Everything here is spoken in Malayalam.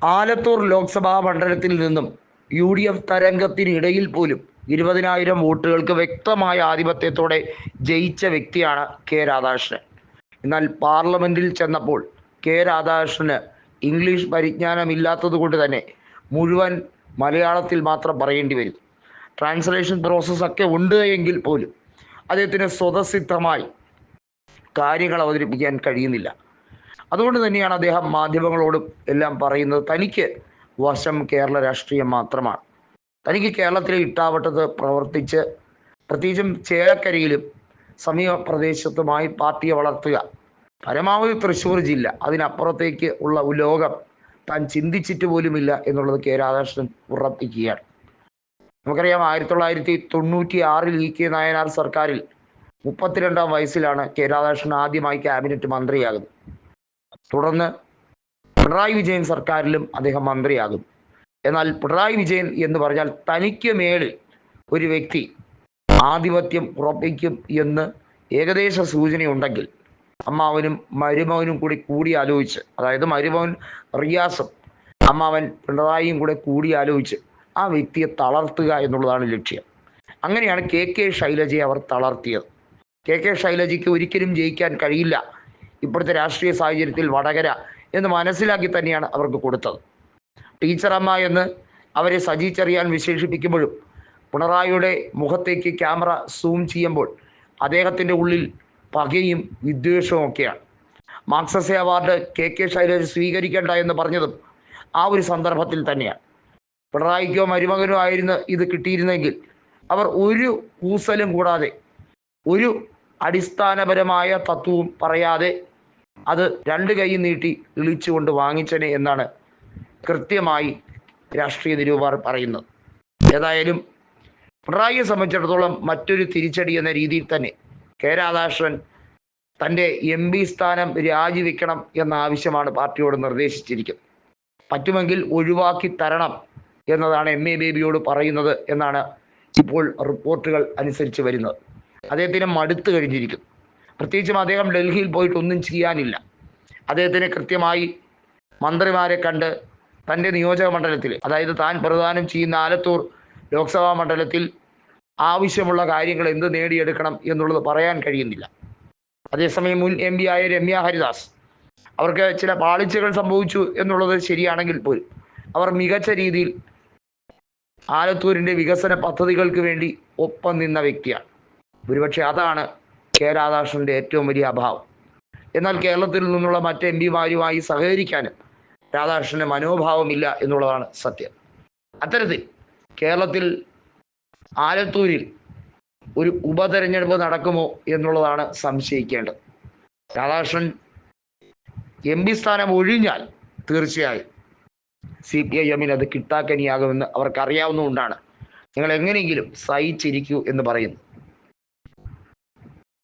ആലത്തൂർ ലോക്സഭാ മണ്ഡലത്തിൽ നിന്നും UDF തരംഗത്തിനിടയിൽ പോലും 20,000 വോട്ടുകൾക്ക് വ്യക്തമായ ആധിപത്യത്തോടെ ജയിച്ച വ്യക്തിയാണ് കെ രാധാകൃഷ്ണൻ. എന്നാൽ പാർലമെന്റിൽ ചെന്നപ്പോൾ കെ രാധാകൃഷ്ണന് ഇംഗ്ലീഷ് പരിജ്ഞാനമില്ലാത്തതുകൊണ്ട് തന്നെ മുഴുവൻ മലയാളത്തിൽ മാത്രം പറയേണ്ടി വരും. ട്രാൻസ്ലേഷൻ പ്രോസസ്സൊക്കെ ഉണ്ട് എങ്കിൽ പോലും അദ്ദേഹത്തിന് സ്വതസിദ്ധമായി കാര്യങ്ങൾ അവതരിപ്പിക്കാൻ കഴിയുന്നില്ല. അതുകൊണ്ട് തന്നെയാണ് അദ്ദേഹം മാധ്യമങ്ങളോടും എല്ലാം പറയുന്നത് തനിക്ക് വശം കേരള രാഷ്ട്രീയം മാത്രമാണ്. തനിക്ക് കേരളത്തിലെ ഇട്ടാവട്ടത്ത് പ്രവർത്തിച്ച് പ്രത്യേകിച്ചും ചേലക്കരയിലും സമീപ പ്രദേശത്തുമായി പാർട്ടിയെ വളർത്തുക, പരമാവധി തൃശ്ശൂർ ജില്ല, അതിനപ്പുറത്തേക്ക് ഉള്ള ലോകം താൻ ചിന്തിച്ചിട്ട് പോലുമില്ല എന്നുള്ളത് കെ രാധാകൃഷ്ണൻ ഉറപ്പിക്കുകയാണ്. നമുക്കറിയാം 1996 E.K. നായനാർ സർക്കാരിൽ 32-ാം വയസ്സിലാണ് കെ രാധാകൃഷ്ണൻ ആദ്യമായി ക്യാബിനറ്റ് മന്ത്രിയാകുന്നത്. തുടർന്ന് പിണറായി വിജയൻ സർക്കാരിലും അദ്ദേഹം മന്ത്രിയാകും. എന്നാൽ പിണറായി വിജയൻ എന്ന് പറഞ്ഞാൽ തനിക്ക് മേളിൽ ഒരു വ്യക്തി ആധിപത്യം ഉറപ്പിക്കും എന്ന് ഏകദേശ സൂചനയുണ്ടെങ്കിൽ അമ്മാവനും മരുമകനും കൂടി ആലോചിച്ച്, അതായത് മരുമകൻ റിയാസും അമ്മാവൻ പിണറായിയും കൂടി ആലോചിച്ച് ആ വ്യക്തിയെ തളർത്തുക എന്നുള്ളതാണ് ലക്ഷ്യം. അങ്ങനെയാണ് കെ ശൈലജയെ അവർ തളർത്തിയത്. കെ ശൈലജയ്ക്ക് ഒരിക്കലും ജയിക്കാൻ കഴിയില്ല ഇപ്പോഴത്തെ രാഷ്ട്രീയ സാഹചര്യത്തിൽ വടകര എന്ന് മനസ്സിലാക്കി തന്നെയാണ് അവർക്ക് കൊടുത്തത്. ടീച്ചറമ്മ എന്ന് അവരെ സജി ചെറിയാൻ വിശേഷിപ്പിക്കുമ്പോഴും പിണറായിയുടെ മുഖത്തേക്ക് ക്യാമറ സൂം ചെയ്യുമ്പോൾ അദ്ദേഹത്തിൻ്റെ ഉള്ളിൽ പകയും വിദ്വേഷവും ഒക്കെയാണ്. മാർക്സസെ അവാർഡ് കെ ശൈലജ സ്വീകരിക്കേണ്ട എന്ന് പറഞ്ഞതും ആ ഒരു സന്ദർഭത്തിൽ തന്നെയാണ്. പിണറായിക്കോ മരുമകനോ ആയിരുന്നു ഇത് കിട്ടിയിരുന്നെങ്കിൽ അവർ ഒരു കൂസലും കൂടാതെ, ഒരു അടിസ്ഥാനപരമായ തത്വവും പറയാതെ അത് രണ്ട് കൈ നീട്ടി ഇളിച്ചുകൊണ്ട് വാങ്ങിച്ചനെ എന്നാണ് കൃത്യമായി രാഷ്ട്രീയ നിരൂപകർ പറയുന്നത്. ഏതായാലും പിണറായിയെ സംബന്ധിച്ചിടത്തോളം മറ്റൊരു തിരിച്ചടി എന്ന രീതിയിൽ തന്നെ കെ രാധാകൃഷ്ണൻ തൻ്റെ MP സ്ഥാനം രാജിവെക്കണം എന്ന ആവശ്യമാണ് പാർട്ടിയോട് നിർദ്ദേശിച്ചിരിക്കുന്നത്. പറ്റുമെങ്കിൽ ഒഴിവാക്കി തരണം എന്നതാണ് MA ബേബിയോട് പറയുന്നത് എന്നാണ് ഇപ്പോൾ റിപ്പോർട്ടുകൾ അനുസരിച്ച് വരുന്നത്. അദ്ദേഹത്തിന് മടുത്തു കഴിഞ്ഞിരിക്കുന്നു. പ്രത്യേകിച്ചും അദ്ദേഹം ഡൽഹിയിൽ പോയിട്ട് ഒന്നും ചെയ്യാനില്ല. അദ്ദേഹത്തിന് കൃത്യമായി മന്ത്രിമാരെ കണ്ട് തൻ്റെ നിയോജക മണ്ഡലത്തിൽ, അതായത് താൻ പ്രദാനം ചെയ്യുന്ന ആലത്തൂർ ലോക്സഭാ മണ്ഡലത്തിൽ ആവശ്യമുള്ള കാര്യങ്ങൾ എന്ത് നേടിയെടുക്കണം എന്നുള്ളത് പറയാൻ കഴിയുന്നില്ല. അതേസമയം മുൻ MP ആയ രമ്യ ഹരിദാസ്, അവർക്ക് ചില പാളിച്ചകൾ സംഭവിച്ചു എന്നുള്ളത് ശരിയാണെങ്കിൽ പോലും അവർ മികച്ച രീതിയിൽ ആലത്തൂരിൻ്റെ വികസന പദ്ധതികൾക്ക് വേണ്ടി ഒപ്പം നിന്ന വ്യക്തിയാണ്. ഒരുപക്ഷെ അതാണ് കെ രാധാകൃഷ്ണൻ്റെ ഏറ്റവും വലിയ അഭാവം. എന്നാൽ കേരളത്തിൽ നിന്നുള്ള മറ്റ് MP മാരുമായി സഹകരിക്കാനും രാധാകൃഷ്ണന് മനോഭാവമില്ല എന്നുള്ളതാണ് സത്യം. അത്തരത്തിൽ കേരളത്തിൽ ആലത്തൂരിൽ ഒരു ഉപതെരഞ്ഞെടുപ്പ് നടക്കുമോ എന്നുള്ളതാണ് സംശയിക്കേണ്ടത്. രാധാകൃഷ്ണൻ MP സ്ഥാനം ഒഴിഞ്ഞാൽ തീർച്ചയായും CPIM-ന് അത് കിട്ടാക്കനിയാകുമെന്ന് അവർക്കറിയാവുന്നതുകൊണ്ടാണ് നിങ്ങൾ എങ്ങനെയെങ്കിലും സഹിച്ചിരിക്കൂ എന്ന് പറയുന്നത്.